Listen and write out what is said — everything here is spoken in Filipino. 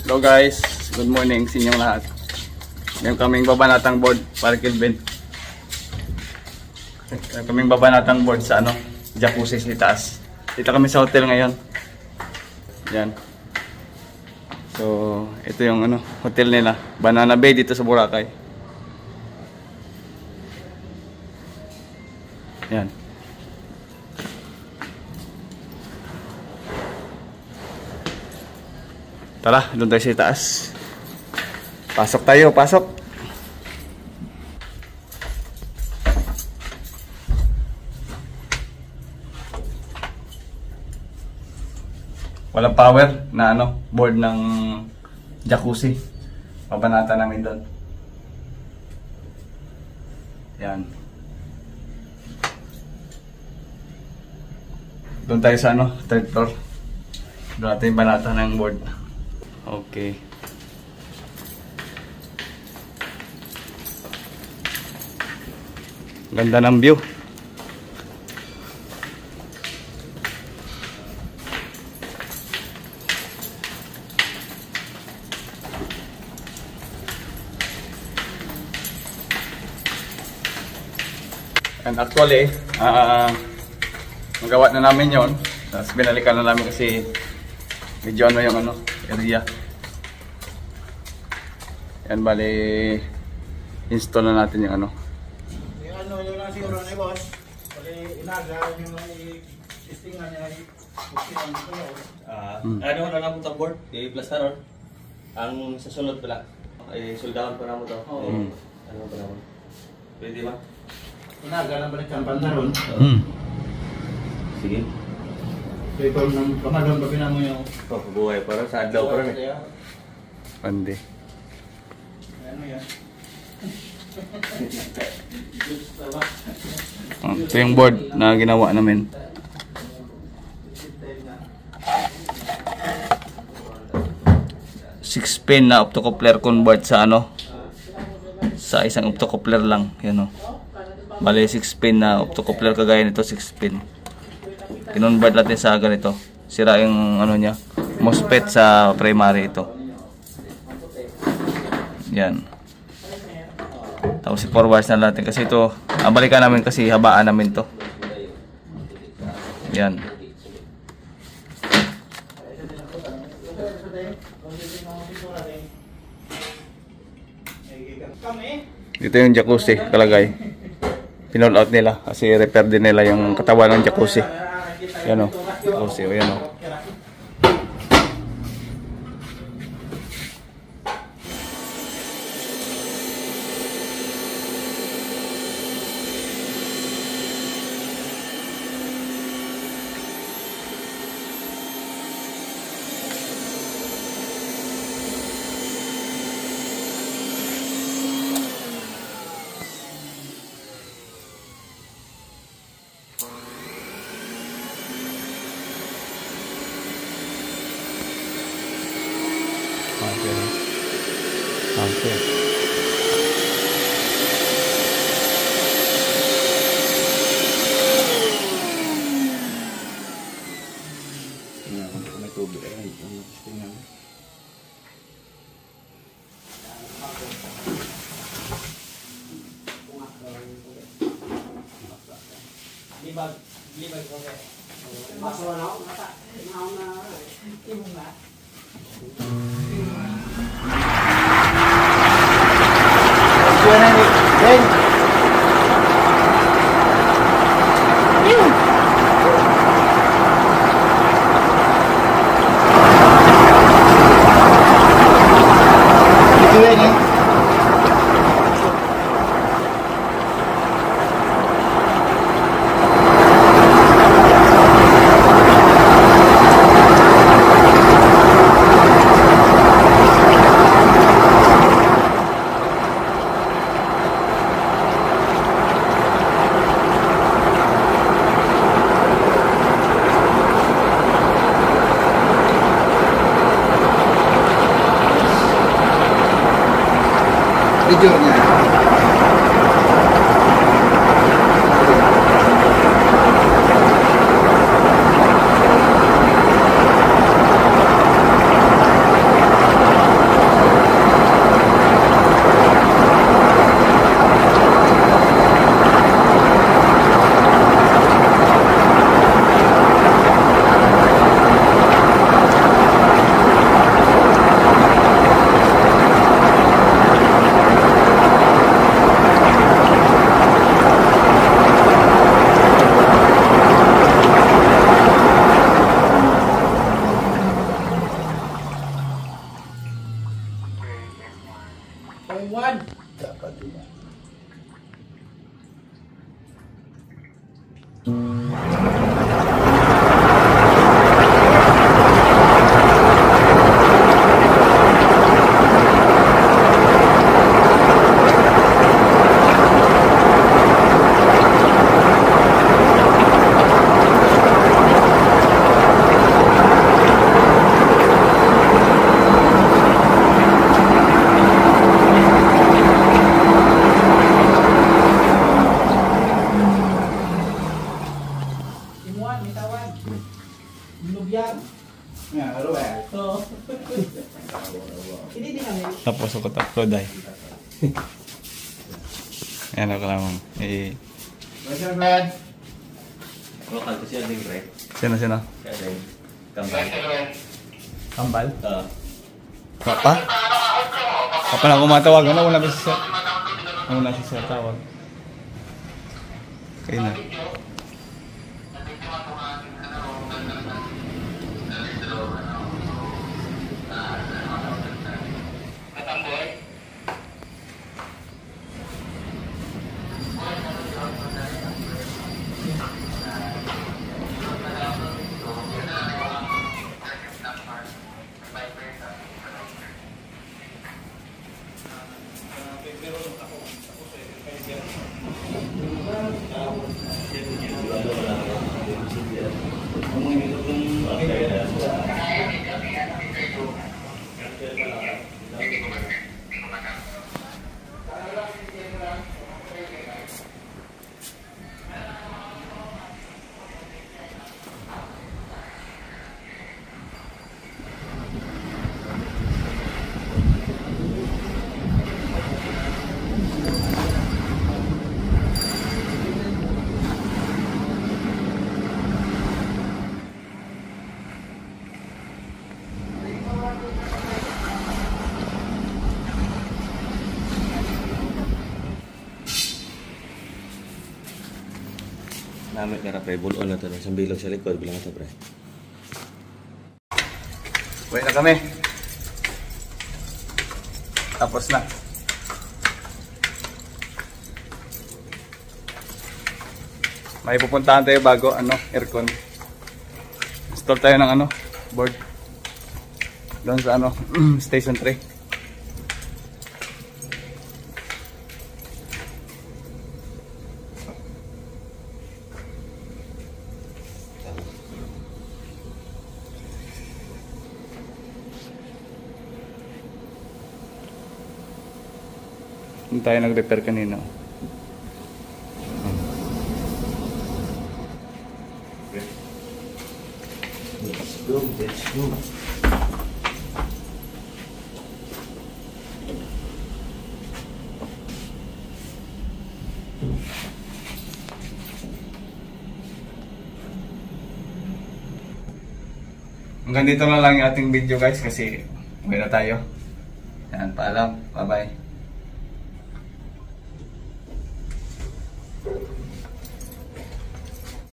Hello guys, good morning sa inyong lahat. Ngayon kaming babanatang board para Kelvin. Kaming babanatang board sa jacuzzi sa taas. Dito kami sa hotel ngayon. Yan. So, ito yung hotel nila. Banana Bay dito sa Boracay. Yan. Tara, doon tayo sa taas. Pasok tayo, pasok. Walang power na board ng jacuzzi. Pabanata namin doon. Yan. Doon tayo sa third floor. Doon natin banata ng board. Okay. Ganda ng view. And actually, magawa na namin yon. Tapos binalikan na namin kasi medyo yung area. Yan, bali install na natin yung Yung lang siguro na boss. Bali inaga yung i-testingan niya i-testingan dito. Ano na naman itong board? I-plaster on. Ang sasunod pala. Soldahan pa naman ito. Ano pa naman? Pwede ba? Inaga na balik ang pandaron. Sige. Ito ng pamadon pa pinamo yung Buhay parang sa adlaw parang Pandi. ano yan? Ito yung board na ginawa namin. Six pin na optocoupler convert sa sa isang optocoupler lang. Yan Bale 6 pin na optocoupler kagaya nito, 6 pin. Kinonvert natin sa ganito. Sira yung niya, MOSFET sa primary ito. Yan. Tapos i-forward na natin kasi ito, balikan namin kasi habaan namin to. Yan. Dito yung jacuzzi kalagay. Pinol out nila kasi repair din nila yung katawan ng jacuzzi. Yan jacuzzi yan Okay. may tubig ay tingnan. Libag ko kaya. Maso na mata. Na ibong na. Video niya. Muan, may tawag. Lubyan. Nga, ano ba? Oo. Hindi din kami. Tapos ako upload ay. Yan ako lang. Masya Ben. Lokal ko siya din, pre. Sino? Kaya din. Kambal. Kambal? Papa? Papa na kumatawag. Ano na ba siya? Ano na siya tawag? Okay na. Namit na pre, bulon na to. Isang bilog sa likod, bilang ito pre. Uwi na kami. Tapos na. May pupuntahan tayo bago, aircon. Install tayo ng board. Doon sa station 3. Doon tayo nag-repair kanina. Let's go. Hanggang dito na lang yung ating video guys kasi uwi na tayo. Yan, paalam. Bye-bye.